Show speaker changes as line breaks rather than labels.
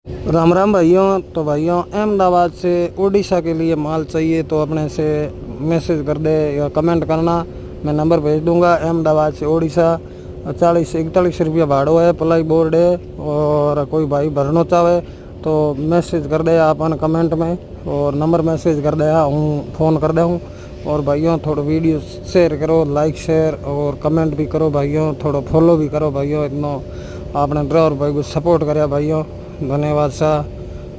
राम राम भाइयों। तो भाइयों, अहमदाबाद से उड़ीसा के लिए माल चाहिए तो अपने से मैसेज कर दे या कमेंट करना, मैं नंबर भेज दूंगा। अहमदाबाद से उड़ीसा 40-41 रुपया भाड़ो है, प्लाई बोर्ड है। और कोई भाई भरना चाहे तो मैसेज कर दे अपन कमेंट में, और नंबर मैसेज कर दे हूँ, फ़ोन कर दे हूँ। और भाइयों थोड़ा वीडियो शेयर करो, लाइक शेयर और कमेंट भी करो भाइयों, थोड़ा फॉलो भी करो भाइयों। इतना आपने ड्राइवर भाई को सपोर्ट कराया भाइयों, धन्यवाद सा।